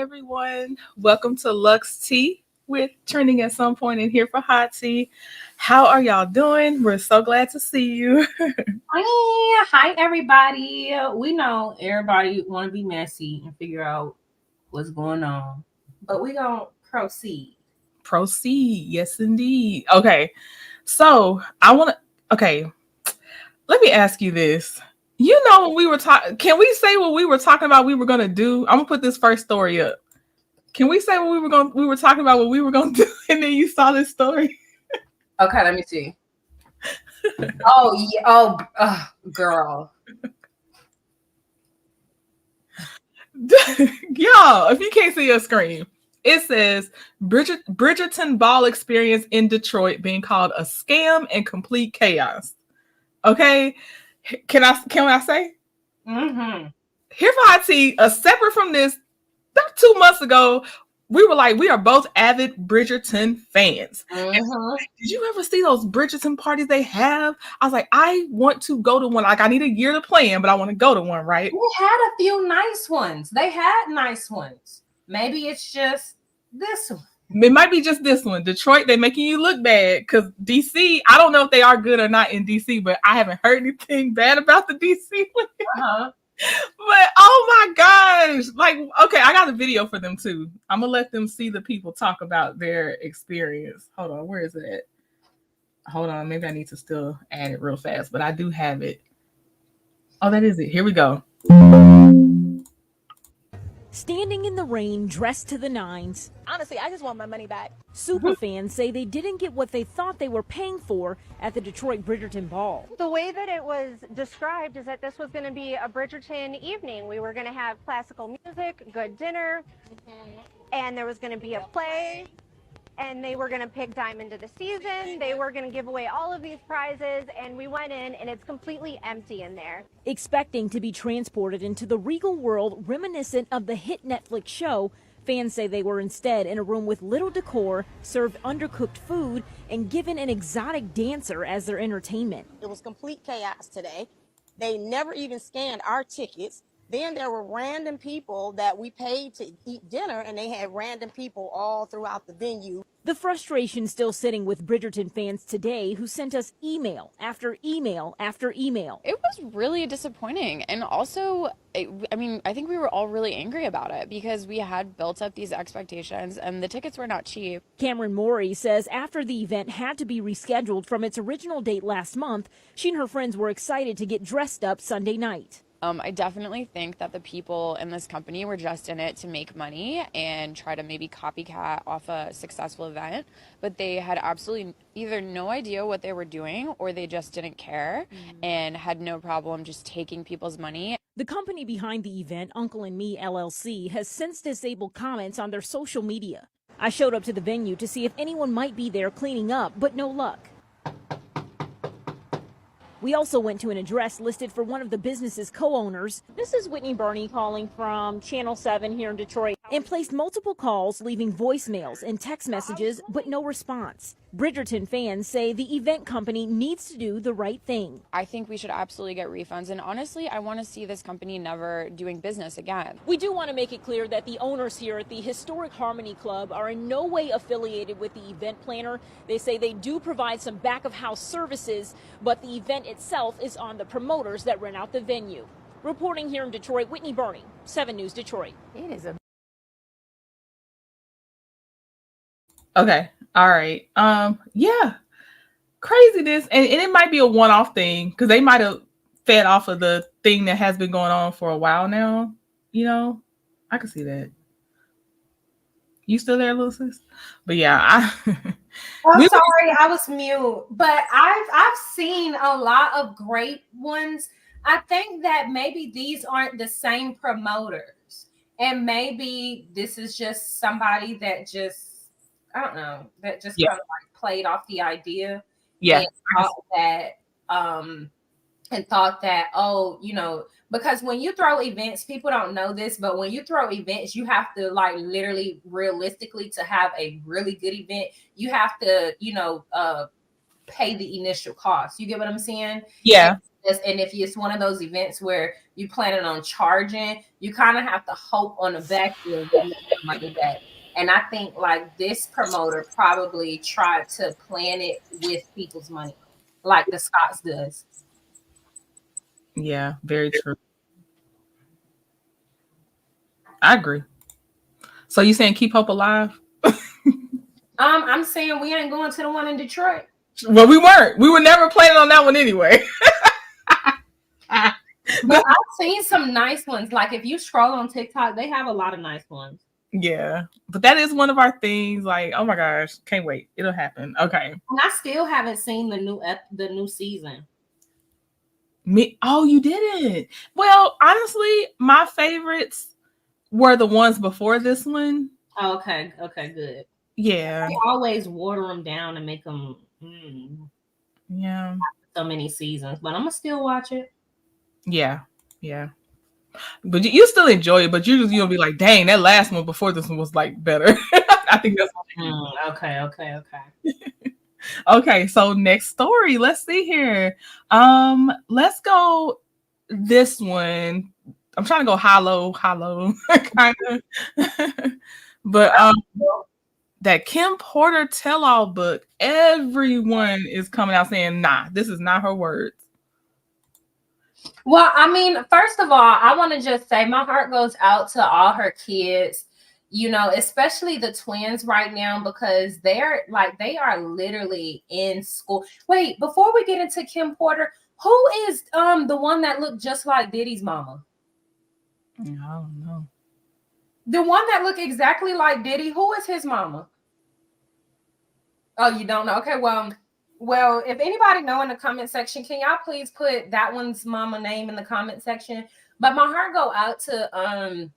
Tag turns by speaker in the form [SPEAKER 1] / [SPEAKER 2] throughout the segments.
[SPEAKER 1] everyone. Welcome to Lux Tea. We're trending at some point in here for hot tea. How are y'all doing? We're so glad to see you.
[SPEAKER 2] Hi, everybody. We know everybody want to be messy and figure out what's going on, but we gonna proceed.
[SPEAKER 1] Proceed. Yes, indeed. Okay. So I want to, okay, let me ask you this. You know, when we were talking, can we say what we were talking about we were going to do? I'm going to put this first story up. Can we say what we were talking about what we were going to do? And then you saw this story.
[SPEAKER 2] Okay, let me see. Oh yeah. Oh, girl.
[SPEAKER 1] Y'all, if you can't see your screen, it says Bridgerton ball experience in Detroit being called a scam and complete chaos. Okay, can I say?
[SPEAKER 2] Mm-hmm.
[SPEAKER 1] Here for hot tea, separate from this, about 2 months ago, we were like, we are both avid Bridgerton fans.
[SPEAKER 2] Mm-hmm.
[SPEAKER 1] Did you ever see those Bridgerton parties they have? I was like, I want to go to one. Like, I need a year to plan, but I want to go to one, right?
[SPEAKER 2] We had a few nice ones. They had nice ones. Maybe it's just this one.
[SPEAKER 1] It might be just this one. Detroit, they're making you look bad because DC, I don't know if they are good or not in DC, but I haven't heard anything bad about the DC one.
[SPEAKER 2] Uh-huh.
[SPEAKER 1] But oh my gosh, like, okay, I got a video for them too. I'm gonna let them see the people talk about their experience. Hold on, where is it at? Hold on, maybe I need to still add it real fast, but I do have it. Oh, that is it. Here we go.
[SPEAKER 3] Standing in the rain, dressed to the nines.
[SPEAKER 4] Honestly, I just want my money back.
[SPEAKER 3] Superfans say they didn't get what they thought they were paying for at the Detroit Bridgerton Ball.
[SPEAKER 5] The way that it was described is that this was going to be a Bridgerton evening. We were going to have classical music, good dinner, and there was going to be a play, and they were going to pick Diamond of the Season. They were going to give away all of these prizes, and we went in, and it's completely empty in there.
[SPEAKER 3] Expecting to be transported into the regal world reminiscent of the hit Netflix show, fans say they were instead in a room with little decor, served undercooked food, and given an exotic dancer as their entertainment.
[SPEAKER 4] It was complete chaos today. They never even scanned our tickets. Then there were random people that we paid to eat dinner, and they had random people all throughout the venue.
[SPEAKER 3] The frustration still sitting with Bridgerton fans today who sent us email after email after email.
[SPEAKER 6] It was really disappointing. And also, I think we were all really angry about it because we had built up these expectations and the tickets were not cheap.
[SPEAKER 3] Cameron Morey says after the event had to be rescheduled from its original date last month, she and her friends were excited to get dressed up Sunday night.
[SPEAKER 6] I definitely think that the people in this company were just in it to make money and try to maybe copycat off a successful event, but they had absolutely either no idea what they were doing or they just didn't care and had no problem just taking people's money.
[SPEAKER 3] The company behind the event, Uncle and Me LLC, has since disabled comments on their social media. I showed up to the venue to see if anyone might be there cleaning up, but no luck. We also went to an address listed for one of the business's co-owners. This is Whitney Burney calling from Channel 7 here in Detroit. And placed multiple calls, leaving voicemails and text messages, but no response. Bridgerton fans say the event company needs to do the right thing.
[SPEAKER 6] I think we should absolutely get refunds. And honestly, I want to see this company never doing business again.
[SPEAKER 3] We do want to make it clear that the owners here at the Historic Harmony Club are in no way affiliated with the event planner. They say they do provide some back-of-house services, but the event itself is on the promoters that rent out the venue. Reporting here in Detroit, Whitney Burney, 7 News Detroit.
[SPEAKER 2] It is a
[SPEAKER 1] Okay. All right. Yeah. Craziness. And it might be a one-off thing because they might have fed off of the thing that has been going on for a while now. You know, I can see that. You still there, little sis? But yeah,
[SPEAKER 2] I'm sorry, I was mute. But I've seen a lot of great ones. I think that maybe these aren't the same promoters. And maybe this is just somebody that just, I don't know, that just kind of like played off the idea.
[SPEAKER 1] Yeah.
[SPEAKER 2] And thought that, oh, you know, because when you throw events, people don't know this, but when you throw events, you have to like literally realistically to have a really good event, you have to, you know, pay the initial cost. You get what I'm saying?
[SPEAKER 1] Yeah.
[SPEAKER 2] And if it's one of those events where you planning on charging, you kind of have to hope on the back end to make the money back. And I think like this promoter probably tried to plan it with people's money, like the Scots does.
[SPEAKER 1] Yeah, very true. I agree. So you saying keep hope alive?
[SPEAKER 2] I'm saying we ain't going to the one in Detroit.
[SPEAKER 1] Well, we weren't. We were never planning on that one anyway.
[SPEAKER 2] But I've seen some nice ones. Like if you scroll on TikTok, they have a lot of nice ones.
[SPEAKER 1] Yeah, but that is one of our things. Like, oh my gosh, can't wait. It'll happen. Okay.
[SPEAKER 2] And I still haven't seen the new season.
[SPEAKER 1] Oh, you didn't? Well, honestly, my favorites were the ones before this one.
[SPEAKER 2] Oh, okay, good.
[SPEAKER 1] Yeah.
[SPEAKER 2] They always water them down and make them.
[SPEAKER 1] Yeah.
[SPEAKER 2] So many seasons, but I'm gonna still watch it.
[SPEAKER 1] Yeah. But you still enjoy it, but you'll be like, dang, that last one before this one was like better. I think that's
[SPEAKER 2] okay.
[SPEAKER 1] Okay, so next story. Let's see here. Let's go this one. I'm trying to go hollow, kind of. But that Kim Porter tell-all book, everyone is coming out saying, nah, this is not her words.
[SPEAKER 2] Well, I mean, first of all, I want to just say my heart goes out to all her kids, you know, especially the twins right now, because they are literally in school. Wait, before we get into Kim Porter, who is the one that looked just like Diddy's mama?
[SPEAKER 1] I don't know.
[SPEAKER 2] The one that looked exactly like Diddy, who is his mama? Oh, you don't know? Okay, well, if anybody know in the comment section, can y'all please put that one's mama name in the comment section? But my heart go out to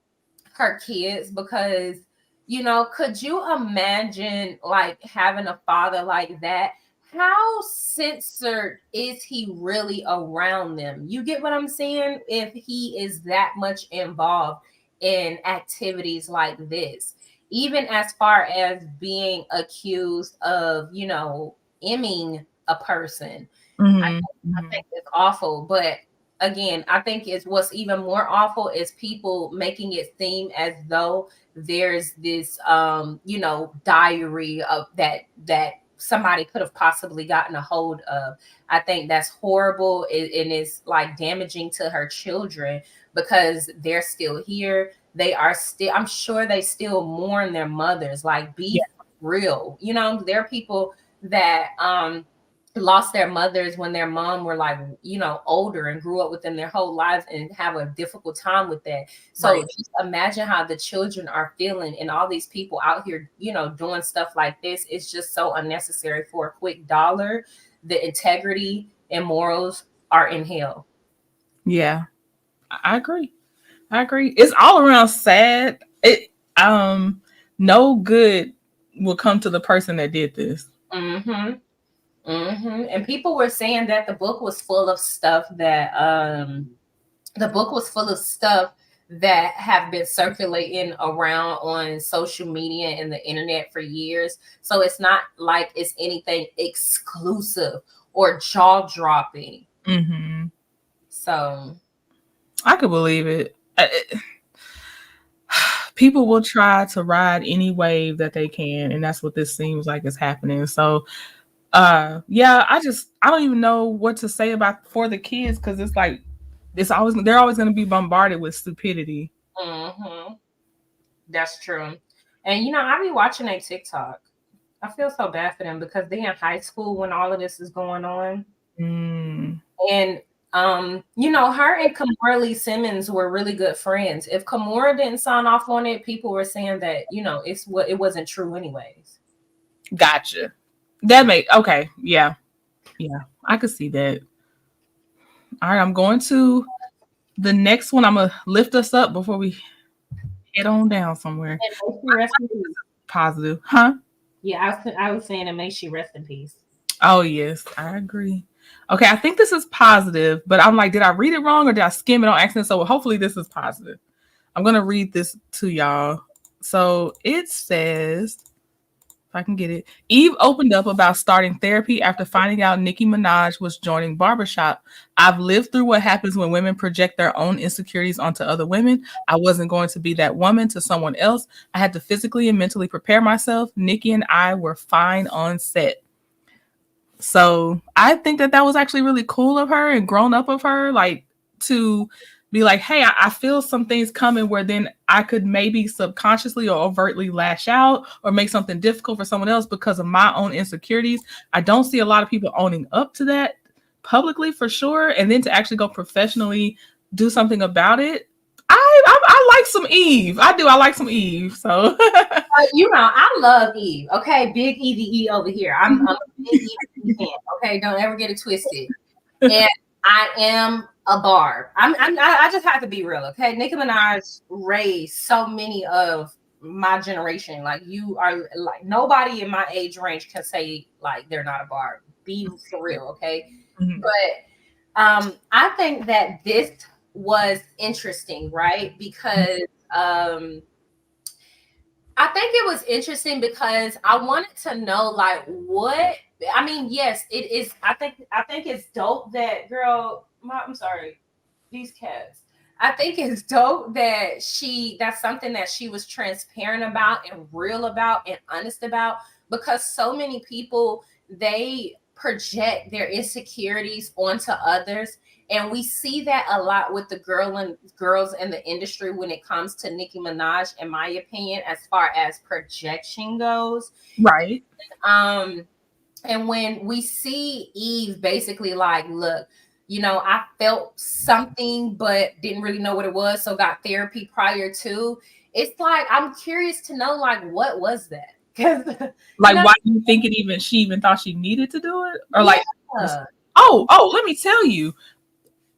[SPEAKER 2] her kids because, you know, could you imagine like having a father like that? How censored is he really around them? You get what I'm saying? If he is that much involved in activities like this, even as far as being accused of, you know, emming a person. I think it's awful. But again, I think it's what's even more awful is people making it seem as though there's this you know, diary of that somebody could have possibly gotten a hold of. I think that's horrible, and it's like damaging to her children because they're still here. They are still, I'm sure they still mourn their mothers. Like, be real. You know, there are people that lost their mothers when their mom were like, you know, older and grew up with them their whole lives and have a difficult time with that. So just imagine how the children are feeling, and all these people out here, you know, doing stuff like this. It's just so unnecessary for a quick dollar. The integrity and morals are in hell.
[SPEAKER 1] Yeah, I agree. It's all around sad. No good will come to the person that did this.
[SPEAKER 2] And people were saying that the book was full of stuff that have been circulating around on social media and the internet for years. So it's not like it's anything exclusive or jaw-dropping. So
[SPEAKER 1] I could believe it. People will try to ride any wave that they can, and that's what this seems like is happening. So I don't even know what to say about for the kids, because it's like they're always going to be bombarded with stupidity.
[SPEAKER 2] That's true. And you know, I be watching a TikTok. I feel so bad for them because they're in high school when all of this is going on. And you know, her and Kimora Lee Simmons were really good friends. If Kimora didn't sign off on it, people were saying that, you know, it wasn't true anyways.
[SPEAKER 1] Gotcha. Okay. Yeah. I could see that. All right, I'm going to the next one. I'm gonna lift us up before we head on down somewhere. Positive, huh?
[SPEAKER 2] Yeah, I was saying it makes you rest in peace.
[SPEAKER 1] Oh yes, I agree. Okay, I think this is positive, but I'm like, did I read it wrong or did I skim it on accident? So hopefully this is positive. I'm gonna read this to y'all. So it says, if I can get it. Eve opened up about starting therapy after finding out Nicki Minaj was joining Barbershop. I've lived through what happens when women project their own insecurities onto other women. I wasn't going to be that woman to someone else. I had to physically and mentally prepare myself. Nicki and I were fine on set. So I think that was actually really cool of her and grown up of her, like to be like, hey, I feel some things coming where then I could maybe subconsciously or overtly lash out or make something difficult for someone else because of my own insecurities. I don't see a lot of people owning up to that publicly for sure. And then to actually go professionally do something about it. I like some Eve. I do. I like some Eve. So,
[SPEAKER 2] I love Eve. Okay. Big EVE over here. I'm a big Eve fan. Okay. Don't ever get it twisted. And I am a Barb. I just have to be real. Okay. Nicki Minaj raised so many of my generation. Like you are like nobody in my age range can say like they're not a Barb. Be for real. Okay. Mm-hmm. But I think that this was interesting, right? Because I think it was interesting because I wanted to know like what I mean, yes, it is. I think it's dope that I'm sorry, these cats. I think it's dope that that's something that she was transparent about and real about and honest about, because so many people, they project their insecurities onto others. And we see that a lot with the girls in the industry when it comes to Nicki Minaj, in my opinion, as far as projection goes.
[SPEAKER 1] Right.
[SPEAKER 2] And when we see Eve basically like, look, I felt something, but didn't really know what it was. So got therapy prior to. It's like, I'm curious to know, like, what was that?
[SPEAKER 1] Like, why do you think she even thought she needed to do it? Or like, let me tell you.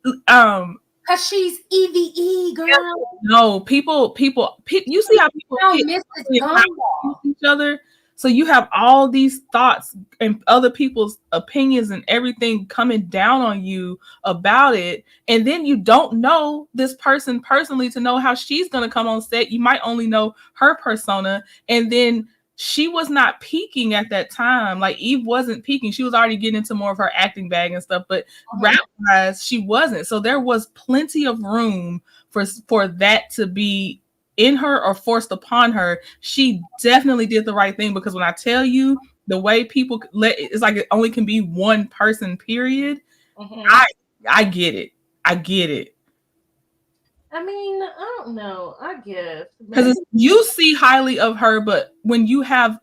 [SPEAKER 2] Because she's EVE, girl.
[SPEAKER 1] No, people, you see how people each other. So you have all these thoughts and other people's opinions and everything coming down on you about it. And then you don't know this person personally to know how she's going to come on set. You might only know her persona. And then she was not peaking at that time. Like Eve wasn't peaking. She was already getting into more of her acting bag and stuff, but rap-wise, she wasn't. So there was plenty of room for that to be in her or forced upon her. She definitely did the right thing, because when I tell you the way people it's like it only can be one person, period. Mm-hmm. I get it. I get it.
[SPEAKER 2] I mean, I don't know. I guess
[SPEAKER 1] because you see highly of her, but when you have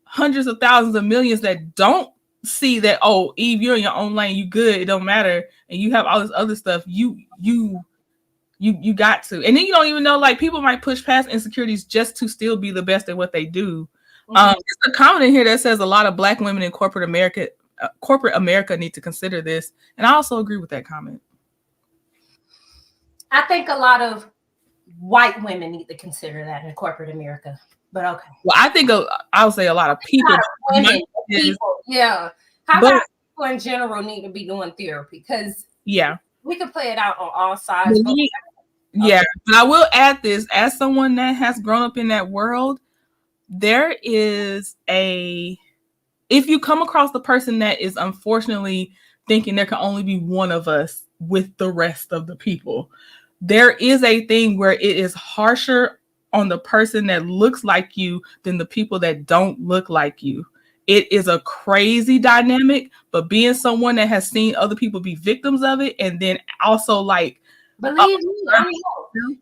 [SPEAKER 1] hundreds of thousands of millions that don't see that, oh, Eve, you're in your own lane, you good, it don't matter, and you have all this other stuff, you got to, and then you don't even know, like, people might push past insecurities just to still be the best at what they do. Mm-hmm. There's a comment in here that says a lot of Black women in corporate America need to consider this, and I also agree with that comment.
[SPEAKER 2] I think a lot of white women need to consider that in corporate America, but okay.
[SPEAKER 1] Well, I think I'll say a lot of people.
[SPEAKER 2] Yeah. How about people in general need to be doing therapy? Because we can play it out on all sides.
[SPEAKER 1] But I will add this: as someone that has grown up in that world, there is if you come across the person that is unfortunately thinking there can only be one of us with the rest of the people, there is a thing where it is harsher on the person that looks like you than the people that don't look like you. It is a crazy dynamic, but being someone that has seen other people be victims of it, and then also like,
[SPEAKER 2] believe me, I know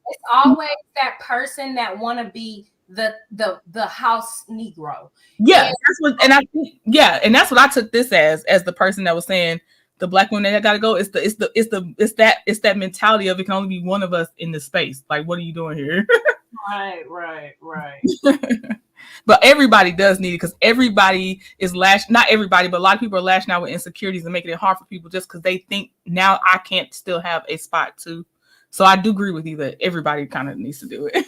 [SPEAKER 2] it's always that person that want to be the house Negro.
[SPEAKER 1] Yeah, and that's what I took this as the person that was saying, the Black women that gotta go. It's that mentality of it can only be one of us in this space. Like, what are you doing here?
[SPEAKER 2] Right.
[SPEAKER 1] But everybody does need it, because everybody is not everybody, but a lot of people are lashing out with insecurities and making it hard for people just because they think now I can't still have a spot too. So I do agree with you that everybody kind of needs to do it.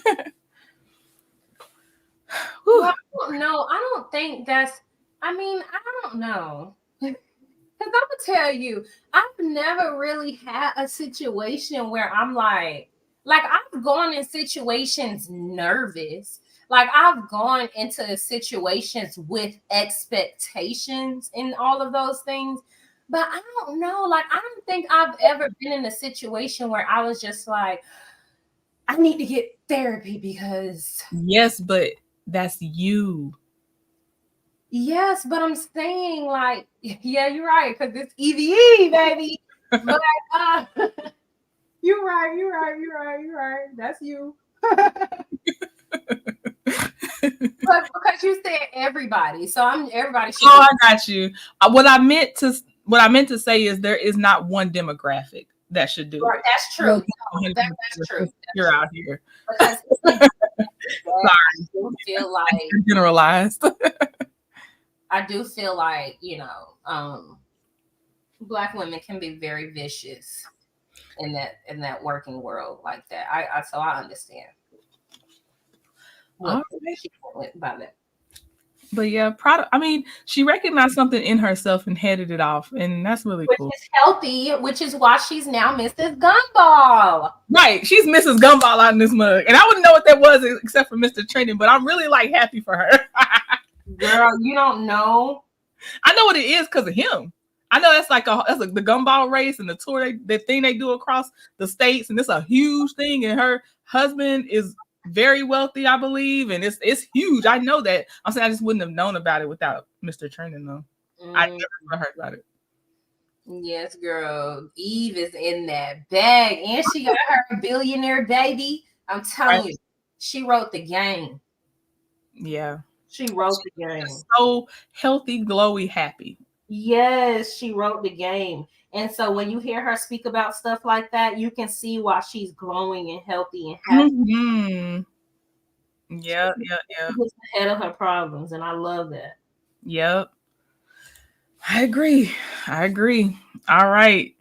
[SPEAKER 2] Well, no, I don't think that's. I mean, I don't know. Because I'm gonna tell you, I've never really had a situation where I'm like I've gone in situations nervous, Like, I've gone into situations with expectations in all of those things, but I don't know. Like, I don't think I've ever been in a situation where I was just like, I need to get therapy because.
[SPEAKER 1] Yes, but that's you.
[SPEAKER 2] Yes, but I'm saying, like, yeah, you're right, because it's EVE, baby. But you're right. That's you. But because you said everybody, so everybody should.
[SPEAKER 1] Oh, I got you. What I meant to say is there is not one demographic that should do it.
[SPEAKER 2] That's true. No, that's true.
[SPEAKER 1] You're out here.
[SPEAKER 2] Because
[SPEAKER 1] sorry,
[SPEAKER 2] I do feel like
[SPEAKER 1] generalized.
[SPEAKER 2] I do feel like, you know, Black women can be very vicious in that working world like that. So I understand. What she went by that.
[SPEAKER 1] But yeah, I mean, she recognized something in herself and headed it off, and that's really cool.
[SPEAKER 2] Which is healthy, which is why she's now Mrs. Gumball.
[SPEAKER 1] Right, she's Mrs. Gumball out in this mug, and I wouldn't know what that was except for Mr. Trending, but I'm really like happy for her.
[SPEAKER 2] Girl, you don't know.
[SPEAKER 1] I know what it is because of him. I know that's like the Gumball race and the tour, the thing they do across the states, and it's a huge thing. And her husband is very wealthy, I believe, and it's huge. I know that. I'm saying I just wouldn't have known about it without Mr. Trending, though. I never heard about it.
[SPEAKER 2] Yes, girl. Eve is in that bag, and she got her billionaire baby. I'm telling you, she wrote the game.
[SPEAKER 1] Yeah.
[SPEAKER 2] She wrote the game.
[SPEAKER 1] So healthy, glowy, happy.
[SPEAKER 2] Yes, she wrote the game. And so when you hear her speak about stuff like that, you can see why she's glowing and healthy and happy.
[SPEAKER 1] Mm-hmm. Yeah.
[SPEAKER 2] She's ahead of her problems, and I love that.
[SPEAKER 1] Yep. I agree. All right.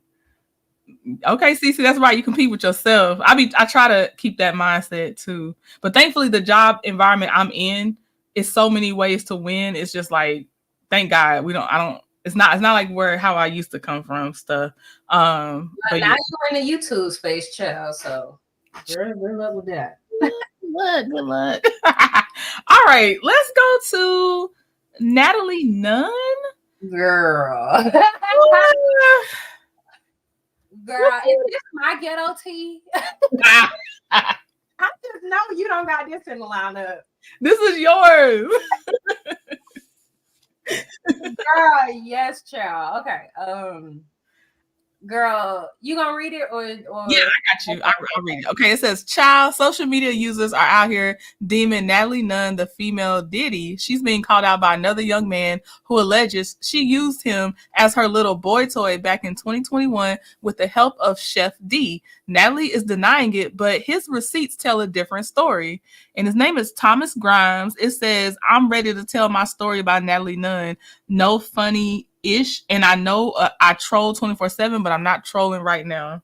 [SPEAKER 1] Okay, Cece, that's right. You compete with yourself. I try to keep that mindset too. But thankfully, the job environment I'm in is so many ways to win. It's just like, thank God it's not like how I used to come from stuff.
[SPEAKER 2] But now you're in the YouTube space, child. So good luck with that.
[SPEAKER 1] Good luck. All right, let's go to Natalie Nunn.
[SPEAKER 2] Girl. Girl, is this my ghetto tea? I just know you don't got this in the lineup.
[SPEAKER 1] This is yours.
[SPEAKER 2] Girl, yes, child. Okay. Girl, you gonna read it or
[SPEAKER 1] yeah, I got you. I'll read it. Okay, it says, child, social media users are out here deeming Natalie Nunn the female Diddy. She's being called out by another young man who alleges she used him as her little boy toy back in 2021 with the help of Chef D. Natalie is denying it, but his receipts tell a different story. And his name is Thomas Grimes. It says, I'm ready to tell my story about Natalie Nunn. No funny-ish. And I know I troll 24/7, but I'm not trolling right now.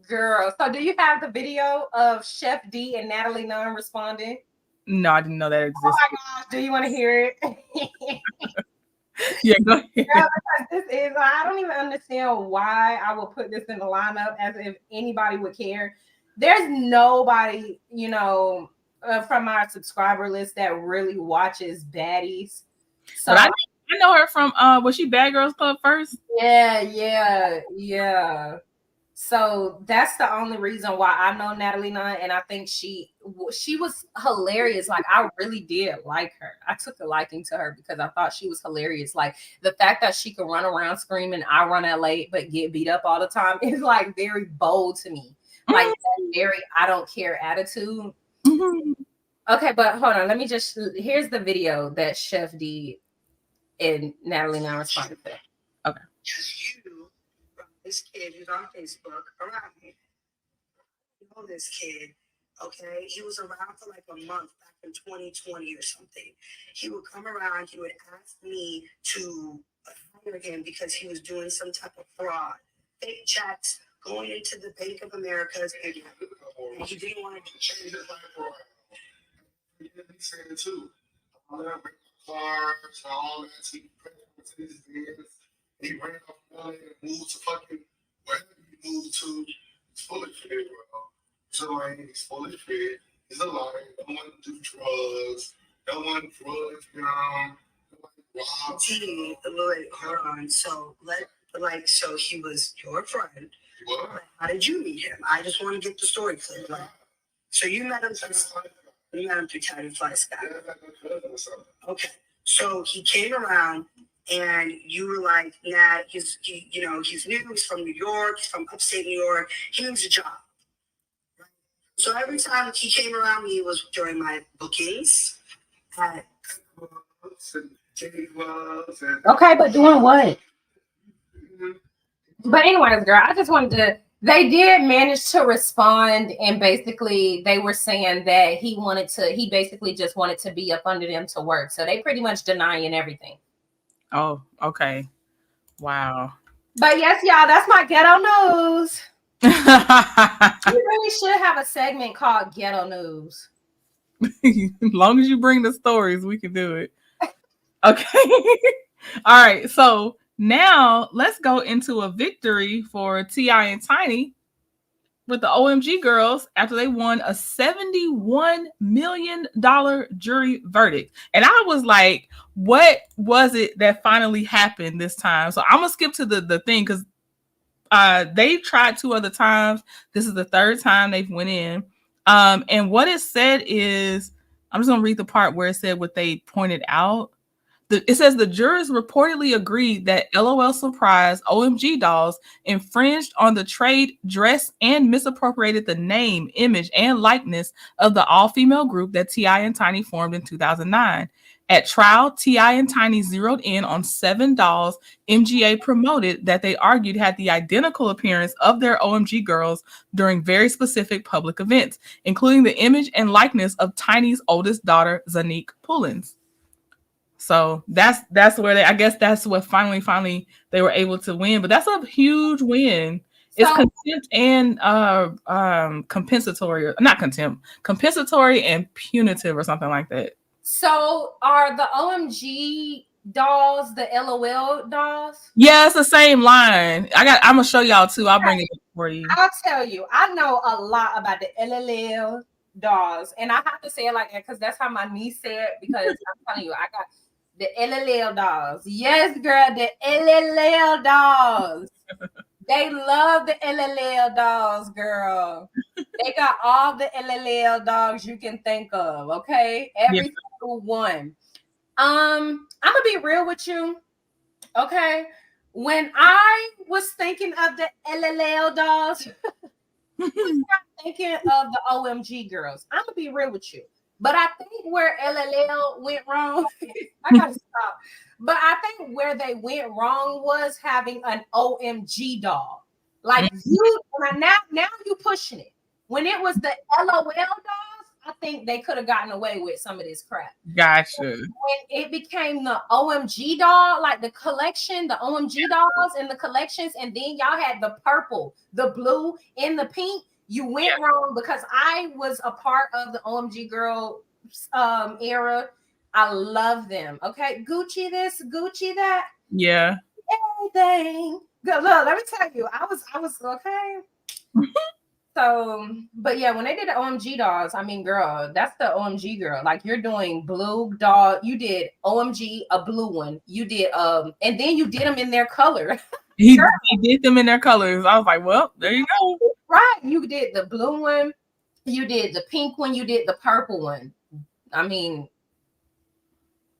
[SPEAKER 2] Girl, so do you have the video of Chef D and Natalie Nunn responding?
[SPEAKER 1] No, I didn't know that existed.
[SPEAKER 2] Oh my gosh, do you want to hear it?
[SPEAKER 1] Yeah, go ahead.
[SPEAKER 2] Girl, I don't even understand why I would put this in the lineup as if anybody would care. There's nobody, from our subscriber list that really watches baddies. So
[SPEAKER 1] but I know her from was she Bad Girls Club first?
[SPEAKER 2] Yeah. So that's the only reason why I know Natalie Nunn, and I think she was hilarious. Like, I really did like her. I took a liking to her because I thought she was hilarious. Like, the fact that she could run around screaming, I run LA, but get beat up all the time is like very bold to me. Like, that very I don't care attitude. Mm-hmm. Okay, but hold on. Here's the video that Chef D and Natalie Nunn responded to. Okay.
[SPEAKER 7] This kid who's on Facebook around me. You know this kid, okay? He was around for like a month back in 2020 or something. He would come around, he would ask me to hire him because he was doing some type of fraud. Fake checks going into the Bank of America's and he didn't want to change his life for it. He didn't say it too. All that cars, all that, he ran off LA and moved to fucking wherever he moved to. He's full of shit, bro. So like, he's full of shit.
[SPEAKER 8] He's a liar. Don't want to do drugs. Don't want drugs, girl.
[SPEAKER 7] T, Lloyd, hold on. So so he was your friend.
[SPEAKER 8] What?
[SPEAKER 7] How did you meet him? I just want to get the story clear. Like, so you met him through Tiny Fly Sky. Okay. So he came around and you were like, Nat, he's new, he's from New York, he's from upstate New York, he needs a job. So every time he came around me, it was during my bookings at
[SPEAKER 2] Okay, but doing what? But anyways, girl, I just wanted to. They did manage to respond, and basically they were saying that he basically just wanted to be up under them to work. So they pretty much denying everything.
[SPEAKER 1] Oh, okay. Wow.
[SPEAKER 2] But yes, y'all, that's my ghetto news. We really should have a segment called Ghetto News.
[SPEAKER 1] As long as you bring the stories, we can do it. Okay. All right. So now let's go into a victory for T.I. and Tiny with the OMG Girlz after they won a $71 million jury verdict. And I was like, what was it that finally happened this time? So I'm going to skip to the thing because they tried 2 other times. This is the 3rd time they've went in. And what it said is, I'm just going to read the part where it said what they pointed out. It says the jurors reportedly agreed that LOL Surprise OMG dolls infringed on the trade dress and misappropriated the name, image, and likeness of the all-female group that T.I. and Tiny formed in 2009. At trial, T.I. and Tiny zeroed in on 7 dolls MGA promoted that they argued had the identical appearance of their OMG Girlz during very specific public events, including the image and likeness of Tiny's oldest daughter, Zanique Pullins. So that's where I guess that's what finally they were able to win. But that's a huge win. It's contempt and compensatory, not contempt, compensatory and punitive or something like that.
[SPEAKER 2] So are the OMG dolls the LOL dolls?
[SPEAKER 1] Yeah, it's the same line. I'm gonna show y'all too. I'll bring it up for you.
[SPEAKER 2] I'll tell you, I know a lot about the LOL dolls, and I have to say it like that because that's how my niece said. Because I'm telling you, I got the LOL dolls. Yes, girl, the LOL dolls. They love the LOL dolls, girl. They got all the LOL dogs you can think of. Okay, every single one. I'm gonna be real with you. Okay, when I was thinking of the LOL dolls, I was not thinking of the OMG Girlz. I'm gonna be real with you. But I think where LOL went wrong, I gotta stop. But I think where they went wrong was having an OMG doll. Like you now you pushing it. When it was the LOL dolls, I think they could have gotten away with some of this crap.
[SPEAKER 1] Gotcha.
[SPEAKER 2] When it became the OMG doll, like the collection, the OMG dolls and the collections, and then y'all had the purple, the blue, and the pink. You went wrong because I was a part of the OMG Girl era. I love them. Okay, Gucci this, Gucci that.
[SPEAKER 1] Yeah.
[SPEAKER 2] Everything. Good. Look, let me tell you, I was okay. So, but yeah, when they did the OMG dolls, I mean, girl, that's the OMG Girl. Like you're doing blue doll. You did OMG, a blue one. You did and then you did them in their color.
[SPEAKER 1] He did them in their colors. I was like, well, there you go.
[SPEAKER 2] Right. You did the blue one, you did the pink one, you did the purple one. I mean,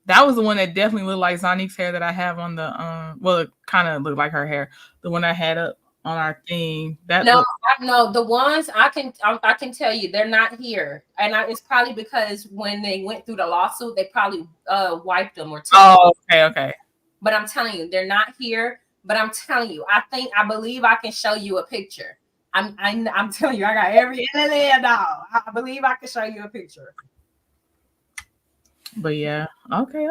[SPEAKER 1] that was the one that definitely looked like Zanique's hair that I have on the well, it kind of looked like her hair. The one I had up on our thing.
[SPEAKER 2] No, the ones I can tell you they're not here, and it's probably because when they went through the lawsuit, they probably wiped them or.
[SPEAKER 1] Okay.
[SPEAKER 2] But I'm telling you, they're not here. But I'm telling you, I believe I can show you a picture. I'm telling you, I got every LLA doll. I believe I can show you a picture.
[SPEAKER 1] But yeah, okay.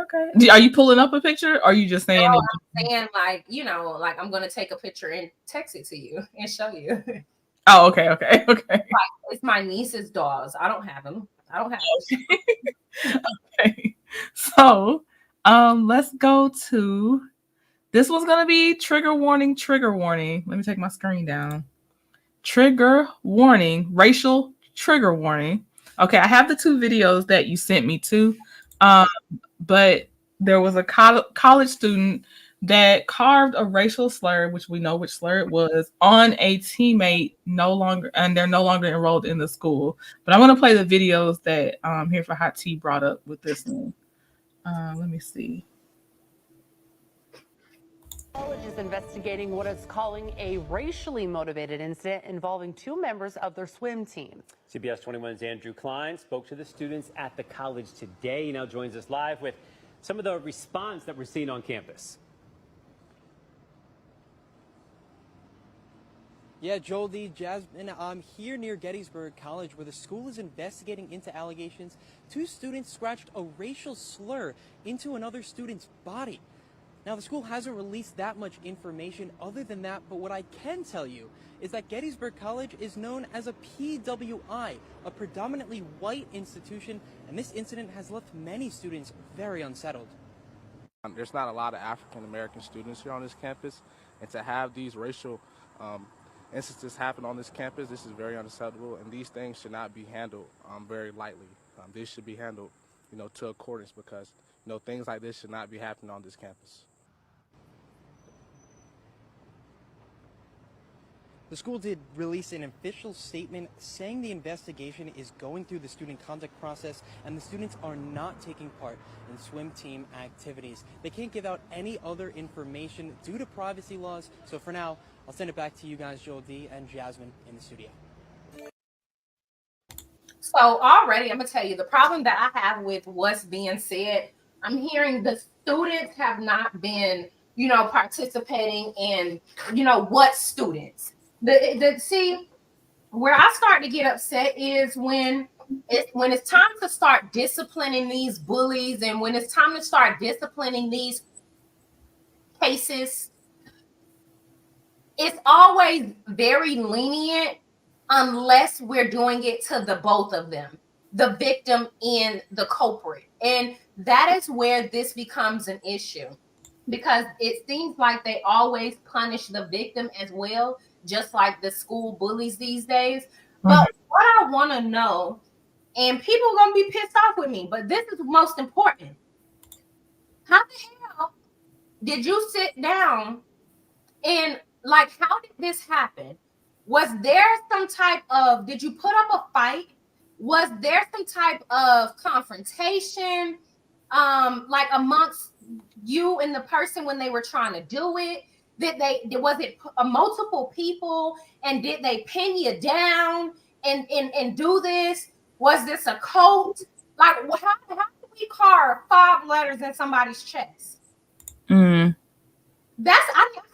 [SPEAKER 1] Are you pulling up a picture, or are you just saying?
[SPEAKER 2] No, I'm saying like I'm gonna take a picture and text it to you and show you.
[SPEAKER 1] Oh, okay.
[SPEAKER 2] It's my niece's dolls. I don't have them.
[SPEAKER 1] Okay. So, let's go to. This one's gonna be trigger warning. Let me take my screen down. Trigger warning. Racial trigger warning. Okay, I have the two videos that you sent me to, um, but there was a college student that carved a racial slur, which we know which slur it was, on a teammate no longer, and they're no longer enrolled in the school. But I'm gonna play the videos that Here for Hot Tea brought up with this one. Let me see.
[SPEAKER 9] College is investigating what it's calling a racially motivated incident involving two members of their swim team.
[SPEAKER 10] CBS 21's Andrew Klein spoke to the students at the college today. He now joins us live with some of the response that we're seeing on campus.
[SPEAKER 11] Yeah, Jolie, Jasmine, I'm here near Gettysburg College where the school is investigating into allegations two students scratched a racial slur into another student's body. Now, the school hasn't released that much information other than that, but what I can tell you is that Gettysburg College is known as a PWI, a predominantly white institution, and this incident has left many students very unsettled.
[SPEAKER 12] There's not a lot of African-American students here on this campus, and to have these racial instances happen on this campus, this is very unacceptable, and these things should not be handled very lightly. This should be handled, to accordance, because, things like this should not be happening on this campus.
[SPEAKER 11] The school did release an official statement saying the investigation is going through the student conduct process and the students are not taking part in swim team activities. They can't give out any other information due to privacy laws. So for now, I'll send it back to you guys, Joel D. and Jasmine in the studio.
[SPEAKER 2] So already, I'm going to tell you, the problem that I have with what's being said, I'm hearing the students have not been, participating in, what students. See, where I start to get upset is when it's time to start disciplining these bullies and when it's time to start disciplining these cases, it's always very lenient unless we're doing it to the both of them, the victim and the culprit. And that is where this becomes an issue because it seems like they always punish the victim as well, just like the school bullies these days. But what I want to know, and people are going to be pissed off with me, but this is most important. How the hell did you sit down and how did this happen? Was there some type of, did you put up a fight? Was there some type of confrontation, amongst you and the person when they were trying to do it? Was it multiple people, and did they pin you down and do this? Was this a cult? How do we carve 5 letters in somebody's chest? I'm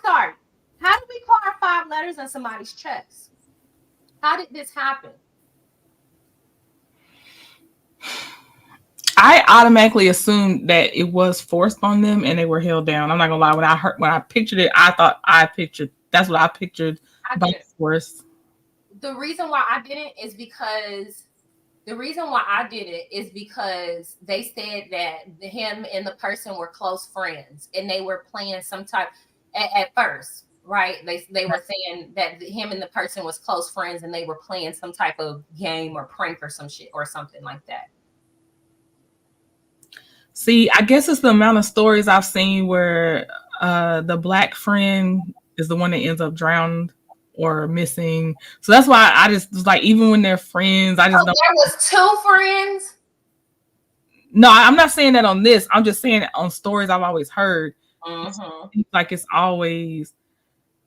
[SPEAKER 2] sorry. How do we carve 5 letters in somebody's chest? How did this happen?
[SPEAKER 1] I automatically assumed that it was forced on them and they were held down. I'm not gonna lie. When I pictured it, that's what I pictured by force.
[SPEAKER 2] The reason why I did it is because they said that him and the person were close friends and they were playing some type at first, right? They were saying that him and the person was close friends and they were playing some type of game or prank or some shit or something like that.
[SPEAKER 1] See, I guess it's the amount of stories I've seen where the black friend is the one that ends up drowned or missing. So that's why I just was like, even when they're friends, I just know
[SPEAKER 2] there was 2 friends.
[SPEAKER 1] No, I'm not saying that on this. I'm just saying on stories I've always heard. Like it's always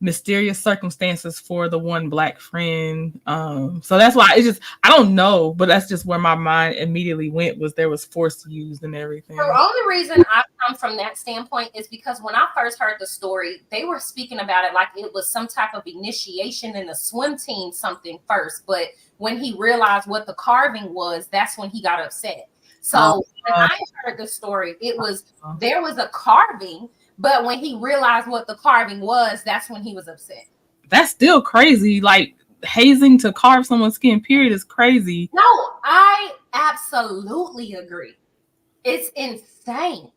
[SPEAKER 1] mysterious circumstances for the one black friend. So that's why it's just, I don't know, but that's just where my mind immediately went, was there was force used and everything.
[SPEAKER 2] The only reason I come from that standpoint is because when I first heard the story, they were speaking about it like it was some type of initiation in the swim team something first. But when he realized what the carving was, that's when he got upset. So when I heard the story, there was a carving, but when he realized what the carving was, that's when he was upset.
[SPEAKER 1] That's still crazy. Like hazing to carve someone's skin, period, is crazy.
[SPEAKER 2] No, I absolutely agree. It's insane.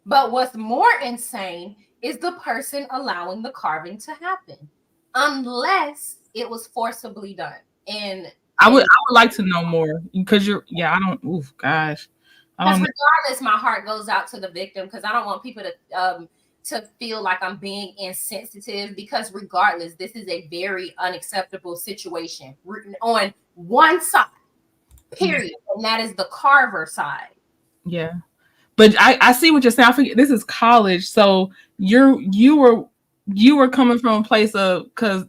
[SPEAKER 2] But what's more insane is the person allowing the carving to happen, unless it was forcibly done. And
[SPEAKER 1] I would like to know more because I don't. Oof, gosh.
[SPEAKER 2] Because regardless, my heart goes out to the victim because I don't want people to feel like I'm being insensitive. Because regardless, this is a very unacceptable situation on one side. Period, and that is the Carver side.
[SPEAKER 1] Yeah, but I see what you're saying. I forget this is college, so you were coming from a place of because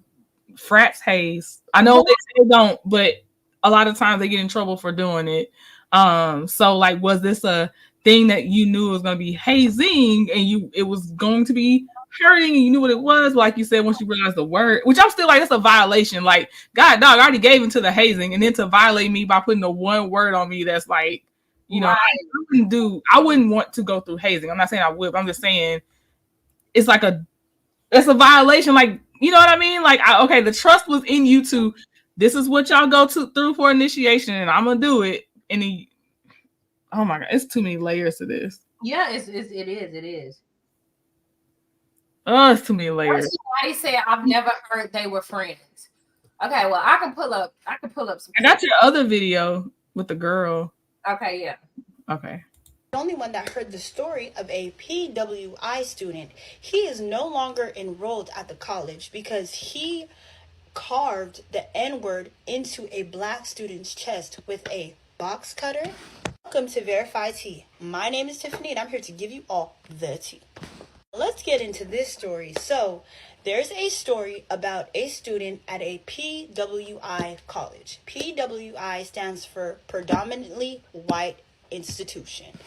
[SPEAKER 1] frats haze. I know they say they don't, but a lot of times they get in trouble for doing it. So like, was this a thing that you knew was going to be hazing and it was going to be hurting and you knew what it was? Like you said, once you realized the word, which I'm still like, that's a violation. Like, God, dog, I already gave into the hazing, and then to violate me by putting the one word on me that's like,
[SPEAKER 2] Right.
[SPEAKER 1] I wouldn't want to go through hazing. I'm not saying I would, but I'm just saying it's like it's a violation. Like, you know what I mean? Like, okay, the trust was in you to, this is what y'all go through for initiation, and I'm gonna do it. And oh my God, it's too many layers to this.
[SPEAKER 2] Yeah, it is.
[SPEAKER 1] Oh, it's too many layers.
[SPEAKER 2] Somebody said I've never heard they were friends. Okay, well, I can pull up some.
[SPEAKER 1] I got your other video with the girl.
[SPEAKER 2] Okay, yeah.
[SPEAKER 1] Okay.
[SPEAKER 13] The only one that heard the story of a PWI student. He is no longer enrolled at the college because he carved the N-word into a black student's chest with a box cutter. Welcome to Verify Tea. My name is Tiffany and I'm here to give you all the tea. Let's get into this story. So there's a story about a student at a PWI college. PWI stands for Predominantly White Institution.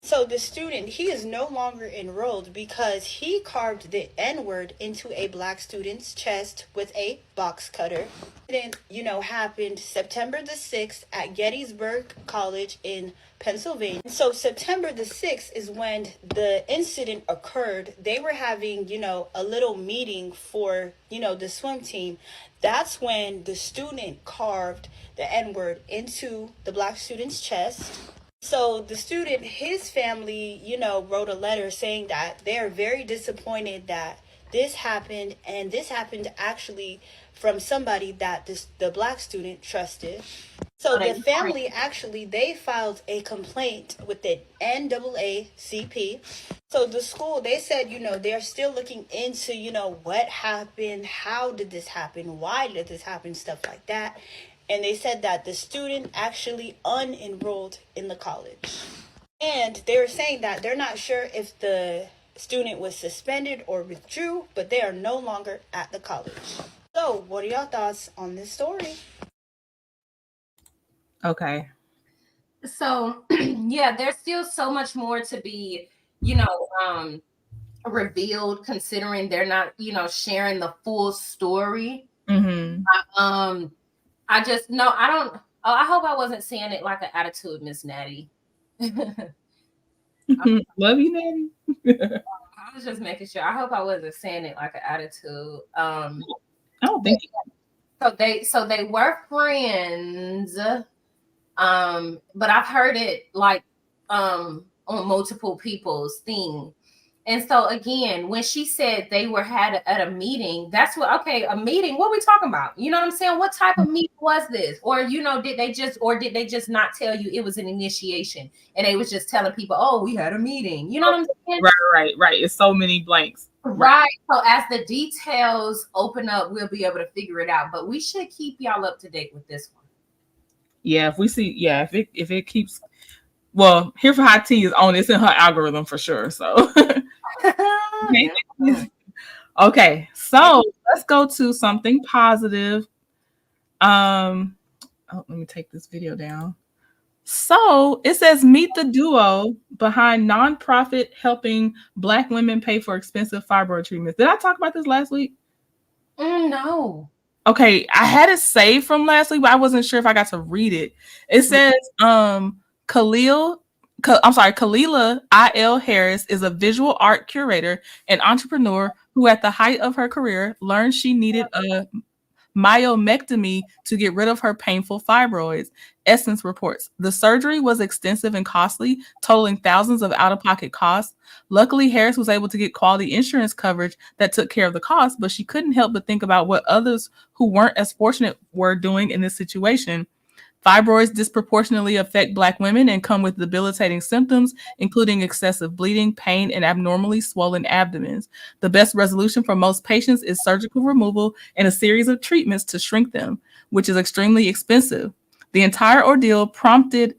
[SPEAKER 13] So the student, he is no longer enrolled because he carved the N-word into a black student's chest with a box cutter. It, happened September the 6th at Gettysburg College in Pennsylvania. So September the 6th is when the incident occurred. They were having, a little meeting for, the swim team. That's when the student carved the N-word into the black student's chest. So the student, his family, wrote a letter saying that they are very disappointed that this happened. And this happened actually from somebody that the black student trusted. So the family they filed a complaint with the NAACP. So the school, they said, they're still looking into, what happened, how did this happen, why did this happen, stuff like that. And they said that the student actually unenrolled in the college. And they were saying that they're not sure if the student was suspended or withdrew, but they are no longer at the college. So what are y'all thoughts on this story?
[SPEAKER 1] Okay.
[SPEAKER 2] So, yeah, there's still so much more to be, revealed, considering they're not, sharing the full story.
[SPEAKER 1] Mm-hmm.
[SPEAKER 2] I just no, I don't. Oh, I hope I wasn't saying it like an attitude, Miss Natty.
[SPEAKER 1] Love you, Natty.
[SPEAKER 2] I was just making sure. I hope I wasn't saying it like an attitude.
[SPEAKER 1] I don't think
[SPEAKER 2] so. They were friends. But I've heard it like on multiple people's thing. And so again, when she said they were had at a meeting, that's what, okay, a meeting, what are we talking about? You know what I'm saying? What type of meeting was this? Or, did they just not tell you it was an initiation and they was just telling people, oh, we had a meeting. You know what I'm saying?
[SPEAKER 1] Right. It's so many blanks.
[SPEAKER 2] Right. So as the details open up, we'll be able to figure it out. But we should keep y'all up to date with this one.
[SPEAKER 1] Yeah, if we see, if it keeps, well, Here for Hot Tea is on. It's in her algorithm for sure. So, okay, so let's go to something positive. Let me take this video down. So it says, meet the duo behind nonprofit helping Black women pay for expensive fibroid treatments. Did I talk about this last week?
[SPEAKER 2] No.
[SPEAKER 1] Okay, I had it saved from last week, but I wasn't sure if I got to read it. It says, Kalila I.L. Harris is a visual art curator and entrepreneur who, at the height of her career, learned she needed a myomectomy to get rid of her painful fibroids. Essence reports the surgery was extensive and costly, totaling thousands of out-of-pocket costs. Luckily, Harris was able to get quality insurance coverage that took care of the cost, but she couldn't help but think about what others who weren't as fortunate were doing in this situation. Fibroids disproportionately affect Black women and come with debilitating symptoms, including excessive bleeding, pain, and abnormally swollen abdomens. The best resolution for most patients is surgical removal and a series of treatments to shrink them, which is extremely expensive. The entire ordeal prompted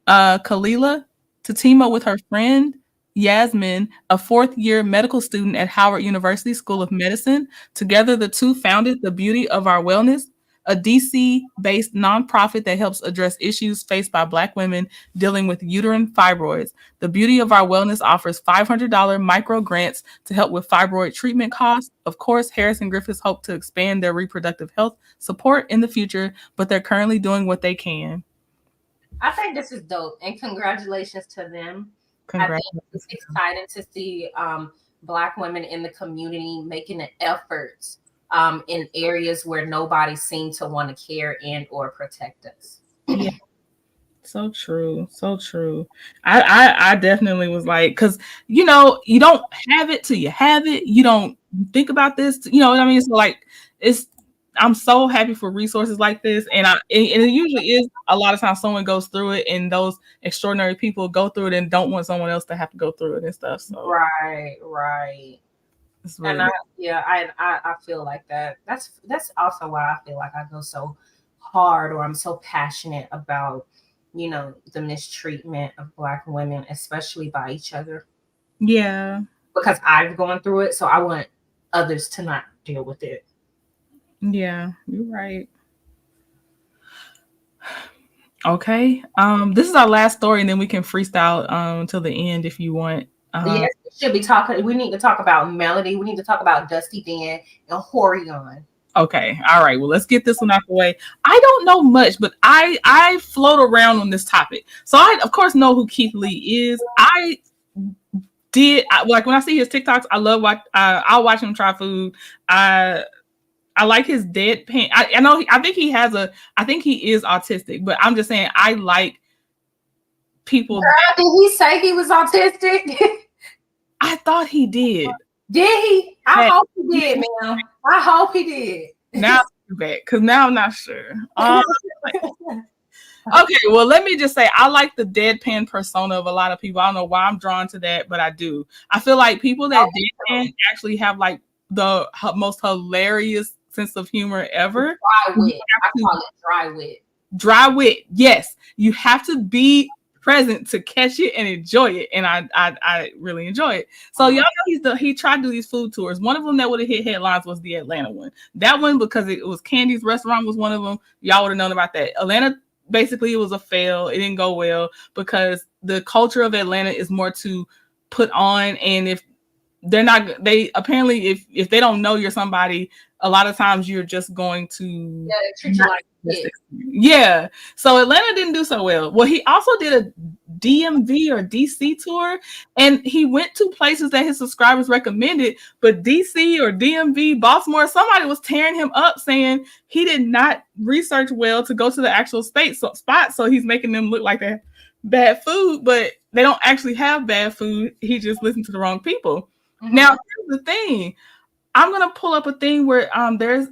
[SPEAKER 1] Kalila to team up with her friend Yasmin, a fourth-year medical student at Howard University School of Medicine. Together, the two founded The Beauty of Our Wellness, a DC-based nonprofit that helps address issues faced by Black women dealing with uterine fibroids. The Beauty of Our Wellness offers $500 micro grants to help with fibroid treatment costs. Of course, Harris and Griffiths hope to expand their reproductive health support in the future, but they're currently doing what they can.
[SPEAKER 2] I think this is dope, and congratulations to them. I think it's exciting to see Black women in the community making an effort in areas where nobody seemed to want to care and or protect us.
[SPEAKER 1] Yeah. So true. So true. I definitely was like, because, you know, you don't have it till you have it. You don't think about this, you know what I mean? So like, I'm so happy for resources like this. And it usually is a lot of times someone goes through it and those extraordinary people go through it and don't want someone else to have to go through it and stuff. So
[SPEAKER 2] Right.
[SPEAKER 1] Really
[SPEAKER 2] and I feel like that. That's also why I feel like I go so hard, or I'm so passionate about, you know, the mistreatment of Black women, especially by each other.
[SPEAKER 1] Yeah.
[SPEAKER 2] Because I've gone through it, so I want others to not deal with it.
[SPEAKER 1] Yeah, you're right. Okay. This is our last story, and then we can freestyle until the end if you want.
[SPEAKER 2] Yes, we should be talking. We need to talk about Melody. We need to talk about Dusty Dan and Horion.
[SPEAKER 1] Okay. All right. Well, let's get this one out the way. I don't know much, but I float around on this topic. So I, of course, know who Keith Lee is. Like when I see his TikToks, I love I'll watch him try food. I like his deadpan. I know. I think he is autistic, but I'm just saying I like people.
[SPEAKER 2] Did he say he was autistic?
[SPEAKER 1] I thought he did.
[SPEAKER 2] Did he? I hope he did, man. I hope he did.
[SPEAKER 1] Now I'm back because now I'm not sure. Okay, well, let me just say I like the deadpan persona of a lot of people. I don't know why I'm drawn to that, but I do. I feel like people that deadpan actually have like the most hilarious sense of humor ever.
[SPEAKER 2] Dry wit. I call it dry wit.
[SPEAKER 1] Dry wit. Yes, you have to be present to catch it and enjoy it, and I really enjoy it. So y'all know he tried to do these food tours. One of them that would have hit headlines was the Atlanta one. That one, because it was Candy's restaurant, was one of them. Y'all would have known about that. Atlanta, basically, it was a fail. It didn't go well because the culture of Atlanta is more to put on, and if they're not, they apparently if they don't know you're somebody, a lot of times you're just going to
[SPEAKER 2] treat you like it.
[SPEAKER 1] Yeah. So Atlanta didn't do so well. Well, he also did a DMV or DC tour, and he went to places that his subscribers recommended, but DC or DMV, Baltimore, somebody was tearing him up saying he did not research well to go to the actual spot. So he's making them look like they have bad food, but they don't actually have bad food. He just listened to the wrong people. Mm-hmm. Now, here's the thing. I'm going to pull up a thing where there's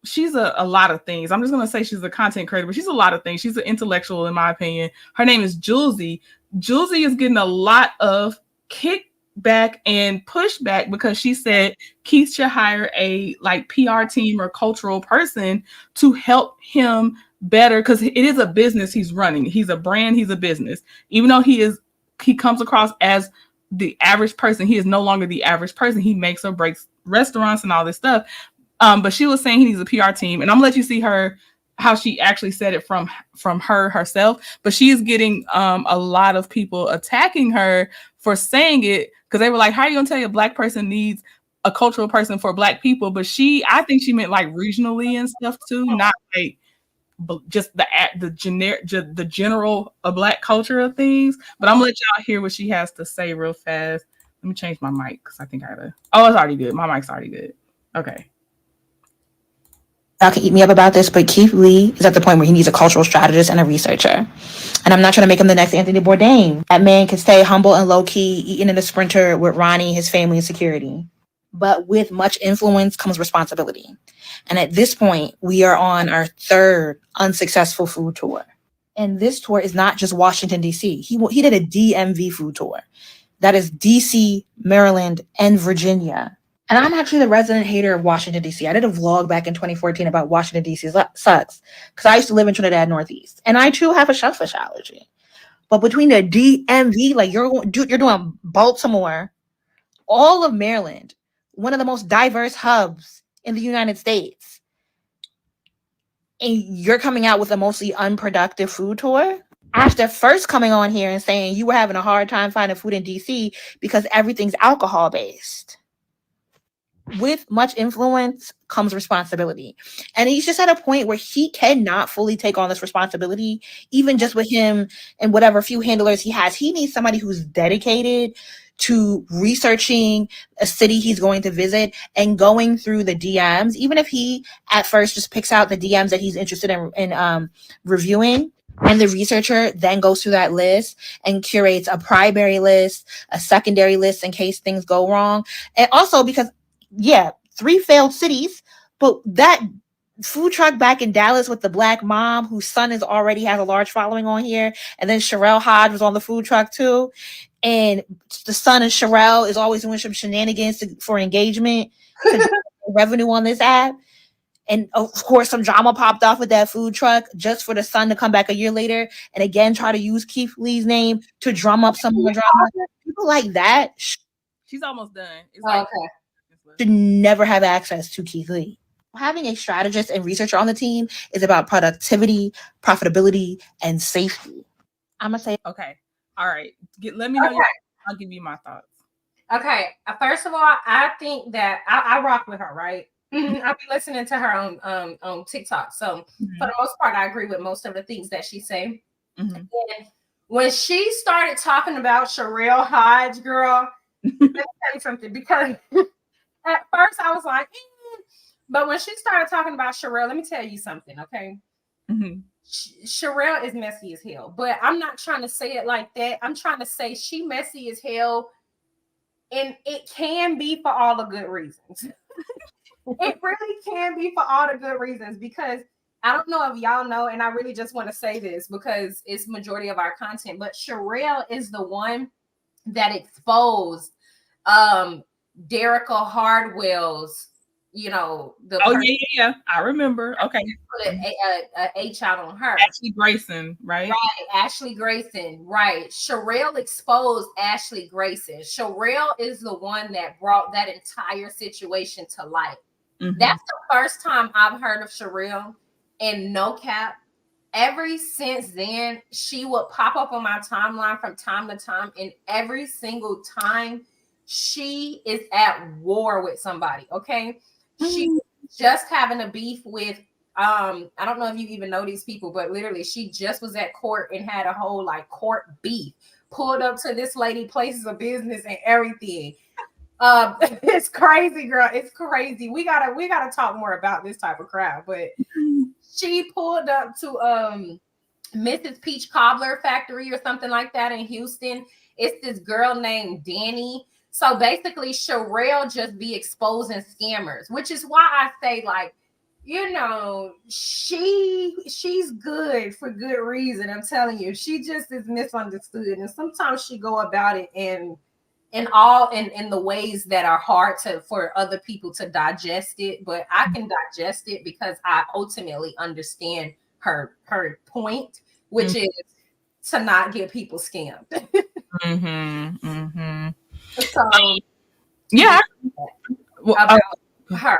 [SPEAKER 1] she's a lot of things. I'm just going to say she's a content creator, but she's a lot of things. She's an intellectual, in my opinion. Her name is Julesy. Julesy is getting a lot of kickback and pushback because she said Keith should hire a like PR team or cultural person to help him better, because it is a business he's running. He's a brand. He's a business. Even though he comes across as the average person, he is no longer the average person. He makes or breaks restaurants and all this stuff. But she was saying he needs a PR team, and I'm gonna let you see how she actually said it from her herself. But she is getting a lot of people attacking her for saying it, because they were like, "How are you gonna tell you a Black person needs a cultural person for Black people?" But I think she meant like regionally and stuff too, not like just the general Black culture of things. But I'm gonna let y'all hear what she has to say real fast. Let me change my mic because I think I gotta. Oh, it's already good. My mic's already good. Okay.
[SPEAKER 14] y'all can eat me up about this, but Keith Lee is at the point where he needs a cultural strategist and a researcher. And I'm not trying to make him the next Anthony Bourdain. That man can stay humble and low-key, eating in a Sprinter with Ronnie, his family, and security. But with much influence comes responsibility. And at this point, we are on our third unsuccessful food tour. And this tour is not just Washington, D.C. He did a DMV food tour. That is D.C., Maryland, and Virginia. And I'm actually the resident hater of Washington, D.C. I did a vlog back in 2014 about Washington, D.C. sucks because I used to live in Trinidad Northeast. And I, too, have a shellfish allergy. But between the DMV, like you're doing Baltimore, all of Maryland, one of the most diverse hubs in the United States, and you're coming out with a mostly unproductive food tour? After first coming on here and saying you were having a hard time finding food in DC because everything's alcohol based. With much influence comes responsibility. And he's just at a point where he cannot fully take on this responsibility, even just with him and whatever few handlers he has. He needs somebody who's dedicated to researching a city he's going to visit and going through the DMs, even if he at first just picks out the DMs that he's interested in reviewing. And the researcher then goes through that list and curates a primary list, a secondary list in case things go wrong. And also because, 3 failed cities, but that food truck back in Dallas with the black mom whose son already has a large following on here. And then Sherelle Hodge was on the food truck too. And the son of Sherelle is always doing some shenanigans for engagement to revenue on this app. And of course, some drama popped off with that food truck just for the son to come back a year later and again try to use Keith Lee's name to drum up some more drama. People like that.
[SPEAKER 1] She's almost done. It's
[SPEAKER 2] okay.
[SPEAKER 14] Should never have access to Keith Lee. Having a strategist and researcher on the team is about productivity, profitability, and safety. I'm going to say,
[SPEAKER 1] okay. All right. Let me know. Okay. I'll give you my thoughts.
[SPEAKER 2] Okay. First of all, I think that I rock with her, right? I'll be listening to her on TikTok. So for the most part, I agree with most of the things that she say. And when she started talking about Sherelle Hodge, girl, let me tell you something. Because at first I was like, but when she started talking about Sherelle, let me tell you something, okay? Sherelle is messy as hell. But I'm not trying to say it like that. I'm trying to say she messy as hell. And it can be for all the good reasons. It really can be for all the good reasons, because I don't know if y'all know, and I really just want to say this because it's majority of our content, but Sherelle is the one that exposed Derica Hardwell's,
[SPEAKER 1] yeah. I remember. Okay.
[SPEAKER 2] Put a H out on her.
[SPEAKER 1] Ashley Grayson, right?
[SPEAKER 2] Right. Ashley Grayson, right. Sherelle exposed Ashley Grayson. Sherelle is the one that brought that entire situation to light. That's the first time I've heard of Sherelle, and no cap. Ever since then, she would pop up on my timeline from time to time, and every single time she is at war with somebody. Okay. She just having a beef with I don't know if you even know these people, but literally she just was at court and had a whole court beef, pulled up to this lady places of business and everything. It's crazy, girl. It's crazy. We gotta talk more about this type of crowd. But she pulled up to Mrs. Peach Cobbler Factory or something like that in Houston. It's this girl named Danny. So basically, Sherelle just be exposing scammers, which is why I say, she's good for good reason. I'm telling you, she just is misunderstood, and sometimes she go about it in the ways that are hard for other people to digest it. But I can digest it because I ultimately understand her point, which is to not get people scammed. So, about her.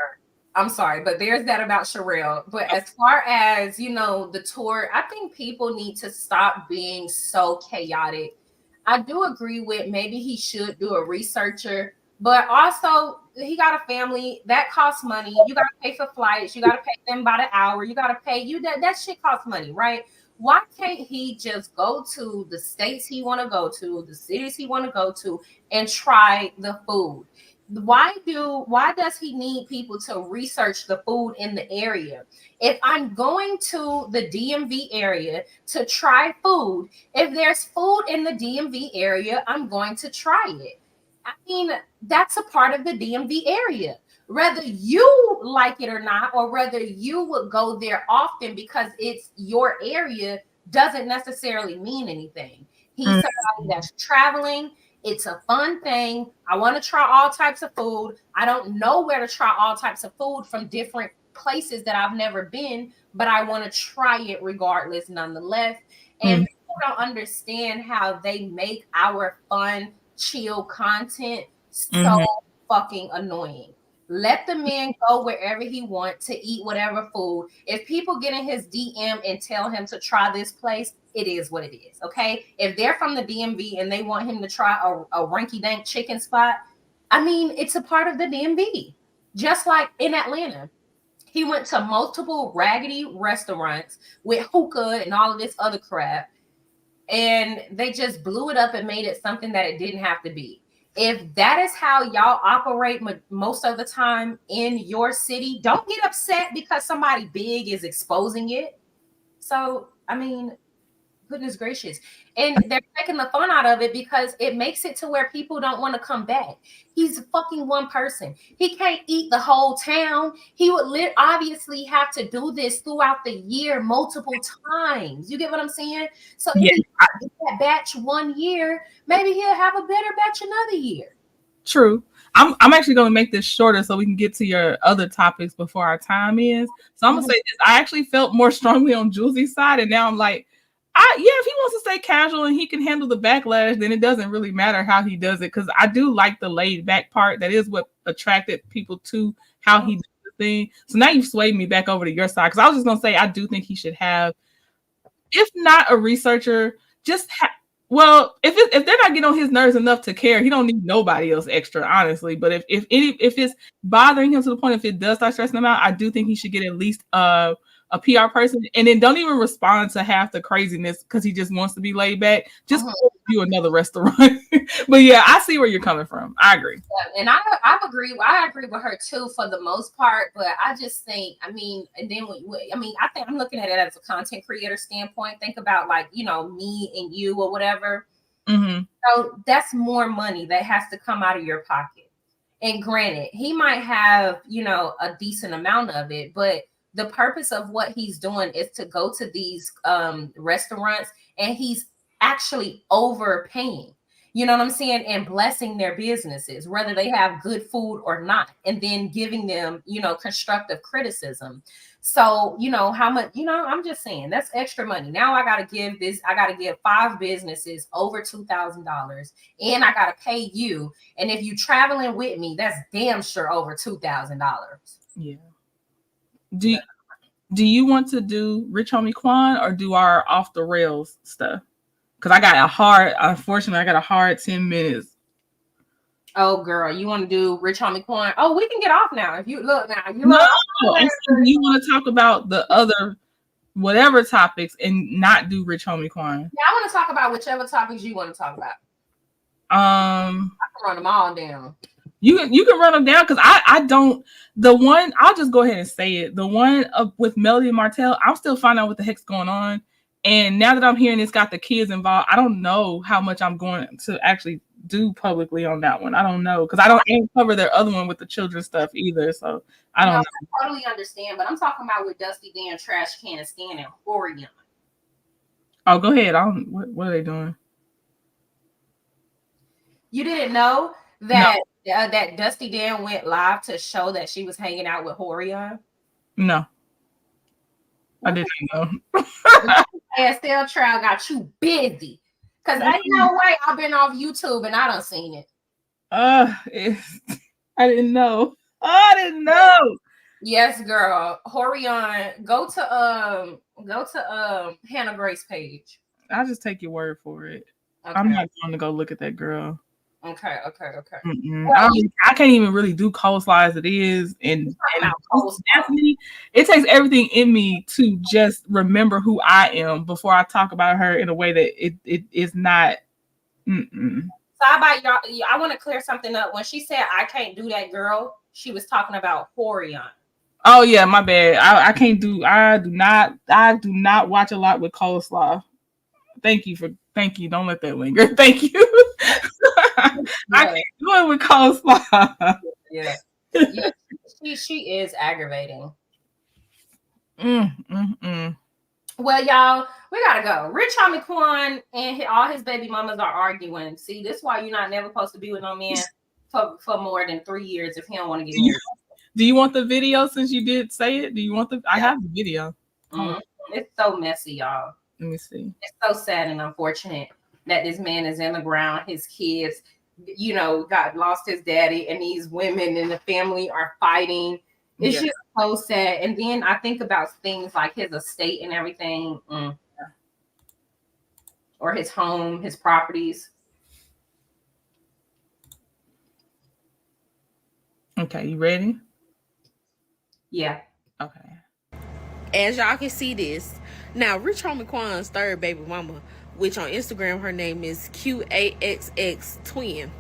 [SPEAKER 2] I'm sorry, but there's that about Sherelle. But as far as, the tour, I think people need to stop being so chaotic. I do agree with maybe he should do a researcher, but also he got a family that costs money. You got to pay for flights. You got to pay them by the hour. You got to pay that shit costs money, right? Why can't he just go to the states he want to go to, the cities he want to go to, and try the food? why does he need people to research the food in the area? If I'm going to the DMV area to try food, if there's food in the DMV area, I'm going to try it. I mean, that's a part of the DMV area. Whether you like it or not, or whether you would go there often because it's your area, doesn't necessarily mean anything. He's somebody that's traveling. It's a fun thing. I want to try all types of food. I don't know where to try all types of food from different places that I've never been, but I want to try it regardless, nonetheless. And people don't understand how they make our fun, chill content so fucking annoying. Let the man go wherever he wants to eat whatever food. If people get in his DM and tell him to try this place, it is what it is, okay? If they're from the DMV and they want him to try a rinky-dink chicken spot, I mean, it's a part of the DMV. Just like in Atlanta, he went to multiple raggedy restaurants with hookah and all of this other crap, and they just blew it up and made it something that it didn't have to be. If that is how y'all operate most of the time in your city, don't get upset because somebody big is exposing it. So, I mean, goodness gracious. And they're taking the fun out of it because it makes it to where people don't want to come back. He's fucking one person. He can't eat the whole town. He would obviously have to do this throughout the year multiple times. You get what I'm saying? So if he did that batch 1 year, maybe he'll have a better batch another year.
[SPEAKER 1] True. I'm actually going to make this shorter so we can get to your other topics before our time is. So I'm going to say this. I actually felt more strongly on Jules's side, and now I'm like, if he wants to stay casual and he can handle the backlash, then it doesn't really matter how he does it. Because I do like the laid back part. That is what attracted people to how he did the thing. So now you've swayed me back over to your side. Because I was just going to say, I do think he should have, if not a researcher, just if they're not getting on his nerves enough to care, he don't need nobody else extra, honestly. But if it's bothering him to the point, if it does start stressing him out, I do think he should get at least a PR person, and then don't even respond to half the craziness because he just wants to be laid back. Just do another restaurant. But yeah, I see where you're coming from. I agree.
[SPEAKER 2] Yeah, and I agree. I agree with her too for the most part. But I just think, I mean, and then I think I'm looking at it as a content creator standpoint. Think about like, me and you or whatever. So that's more money that has to come out of your pocket. And granted, he might have, a decent amount of it, but the purpose of what he's doing is to go to these restaurants, and he's actually overpaying, you know what I'm saying? And blessing their businesses, whether they have good food or not, and then giving them, constructive criticism. So, how much, I'm just saying that's extra money. Now I got to give 5 businesses over $2,000, and I got to pay you. And if you traveling with me, that's damn sure over $2,000.
[SPEAKER 1] Yeah. Do you want to do Rich Homie Quan or do our off the rails stuff? Because I got a hard 10 minutes.
[SPEAKER 2] Oh, girl, you want to do Rich Homie Quan? Oh, we can get off now. If you look now, you
[SPEAKER 1] want to talk about the other whatever topics and not do Rich Homie Quan.
[SPEAKER 2] Yeah, I want to talk about whichever topics you want to talk about. I can run them all down.
[SPEAKER 1] You can run them down because I don't. The one, I'll just go ahead and say it. The one with Melody and Martell, I'm still finding out what the heck's going on. And now that I'm hearing it's got the kids involved, I don't know how much I'm going to actually do publicly on that one. I don't know because I don't cover their other one with the children stuff either. So I don't know.
[SPEAKER 2] I totally understand, but I'm talking about with Dusty Dan, Trash Can, and Stan and Oregon.
[SPEAKER 1] Oh, go ahead. What are they doing?
[SPEAKER 2] You didn't know that? No. That Dusty Dan went live to show that she was hanging out with Horion?
[SPEAKER 1] No. I didn't know.
[SPEAKER 2] ASL trial got you busy. Because ain't no way I've been off YouTube and I done seen it.
[SPEAKER 1] I didn't know. I didn't know.
[SPEAKER 2] Yes, girl. Horion, go to Hannah Grace page.
[SPEAKER 1] I'll just take your word for it.
[SPEAKER 2] Okay.
[SPEAKER 1] I'm not going to go look at that girl.
[SPEAKER 2] Okay.
[SPEAKER 1] Well, I can't even really do coleslaw as it is, and Natalie, it takes everything in me to just remember who I am before I talk about her in a way that it is not.
[SPEAKER 2] So Sidebar, y'all, I want to clear something up. When she said I can't do that, girl, she was talking about Horion.
[SPEAKER 1] Oh yeah, my bad. I do not watch a lot with coleslaw. Thank you. Don't let that linger. Thank you. I can't do it with coleslaw.
[SPEAKER 2] Yeah. She is aggravating. Well, y'all, we gotta go. Rich Homie Quan and all his baby mamas are arguing. See, this is why you're not never supposed to be with no man for more than 3 years if he don't want to get married.
[SPEAKER 1] Do you want the video since you did say it? Do you want the? I have the video.
[SPEAKER 2] It's so messy, y'all.
[SPEAKER 1] Let me see.
[SPEAKER 2] It's so sad and unfortunate that this man is in the ground. His kids, got lost his daddy, and these women in the family are fighting. It's just so sad. And then I think about things like his estate and everything, or his home, his properties.
[SPEAKER 1] Okay, you ready?
[SPEAKER 2] Yeah.
[SPEAKER 1] Okay.
[SPEAKER 15] As y'all can see this, now Rich Homie Quan's third baby mama, which on Instagram her name is QAXX Twin.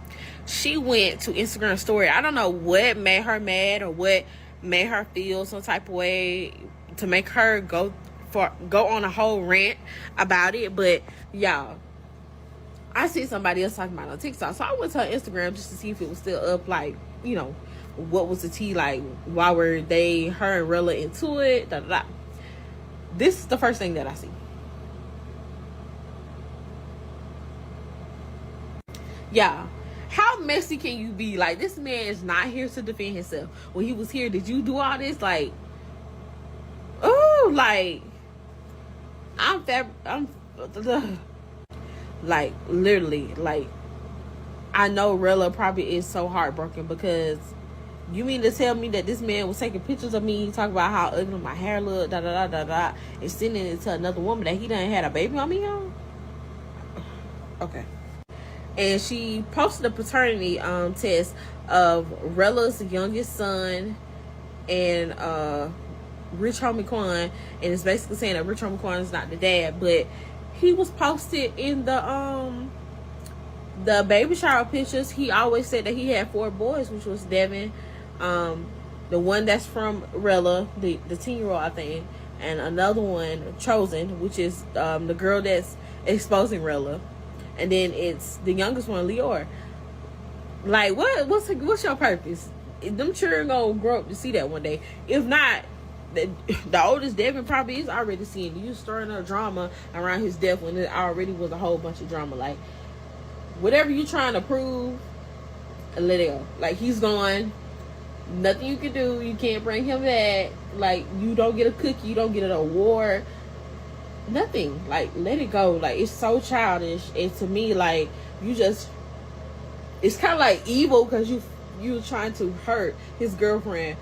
[SPEAKER 15] She went to Instagram story. I don't know what made her mad or what made her feel some type of way to make her go on a whole rant about it. But y'all, I see somebody else talking about it on TikTok, so I went to her Instagram just to see if it was still up. Like, what was the tea? Like, why were her and Rella into it? Da, da, da. This is the first thing that I see. Yeah. How messy can you be? Like, this man is not here to defend himself. When he was here, did you do all this? Like, oh, like, like, literally, like, I know Rella probably is so heartbroken because you mean to tell me that this man was taking pictures of me, talking about how ugly my hair looked, da da da da da, and sending it to another woman that he done had a baby on me on? Okay. And she posted a paternity test of Rella's youngest son and Rich Homie Quan, and it's basically saying that Rich Homie Quan is not the dad, but he was posted in the baby shower pictures. He always said that he had 4 boys, which was Devin, the one that's from Rella, the 10-year-old, I think, and another one, Chosen, which is the girl that's exposing Rella. And then it's the youngest one, Leor. Like, what's your purpose? Them children gonna grow up to see that one day. If not, the oldest Devin probably is already seeing you stirring up drama around his death when it already was a whole bunch of drama. Like, whatever you trying to prove, let it go. Like, he's gone. Nothing you can do. You can't bring him back. Like, you don't get a cookie. You don't get an award. Nothing. Like, let it go. Like, it's so childish. And to me, like, it's kind of like evil because you trying to hurt his girlfriend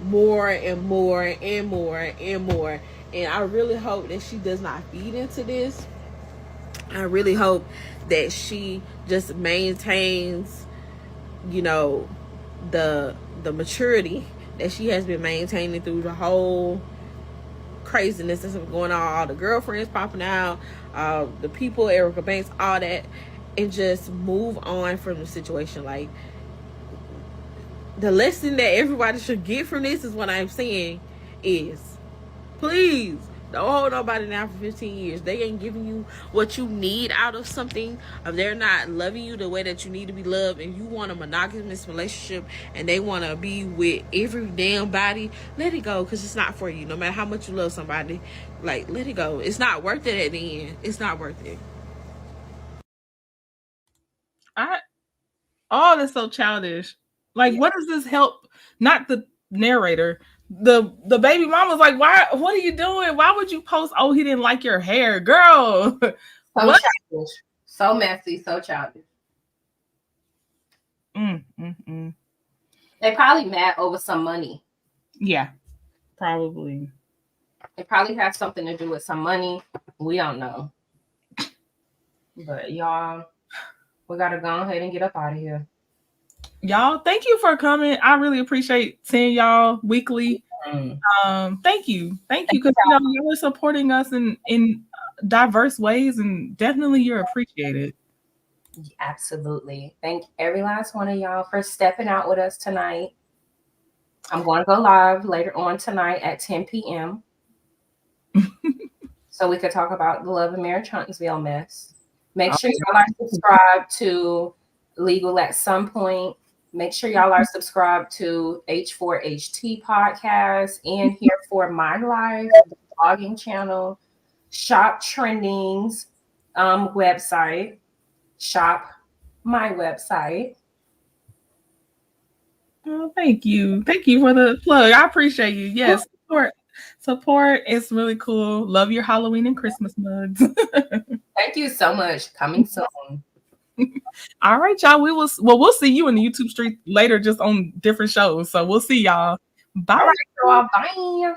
[SPEAKER 15] more and more and more and more. And I really hope that she does not feed into this. I really hope that she just maintains, the maturity that she has been maintaining through the whole craziness that's been going on, all the girlfriends popping out, the people, Erica Banks, all that, and just move on from the situation. Like, the lesson that everybody should get from this is what I'm saying is, please don't hold nobody down for 15 years. They ain't giving you what you need out of something. If they're not loving you the way that you need to be loved, and you want a monogamous relationship and they want to be with every damn body, let it go, because it's not for you. No matter how much you love somebody, like, let it go. It's not worth it at the end. It's not worth it.
[SPEAKER 1] That's so childish. Like, what does this help? Not the narrator. The baby mom was like, why? What are you doing? Why would you post? Oh, he didn't like your hair, girl.
[SPEAKER 2] So childish, so messy, so childish. They probably mad over some money.
[SPEAKER 1] Yeah, probably.
[SPEAKER 2] It probably has something to do with some money. We don't know. But y'all, we gotta go ahead and get up out of here.
[SPEAKER 1] Y'all, thank you for coming. I really appreciate seeing y'all weekly. Thank you because y'all are supporting us in diverse ways, and definitely you're appreciated.
[SPEAKER 2] Absolutely. Thank every last one of y'all for stepping out with us tonight. I'm going to go live later on tonight at 10 p.m. so we could talk about the Love and Marriage Huntsville mess. Make sure y'all are subscribed to Legal at Some Point. Make sure y'all are subscribed to H4HT podcast and Here for My Life, the blogging channel, Shop Trendings website, Shop My website.
[SPEAKER 1] Oh, thank you. Thank you for the plug. I appreciate you. Yes, support is really cool. Love your Halloween and Christmas mugs.
[SPEAKER 2] Thank you so much. Coming soon.
[SPEAKER 1] All right, y'all. We'll see you in the YouTube street later, just on different shows. So we'll see y'all. Bye.
[SPEAKER 2] All right, girl. Bye.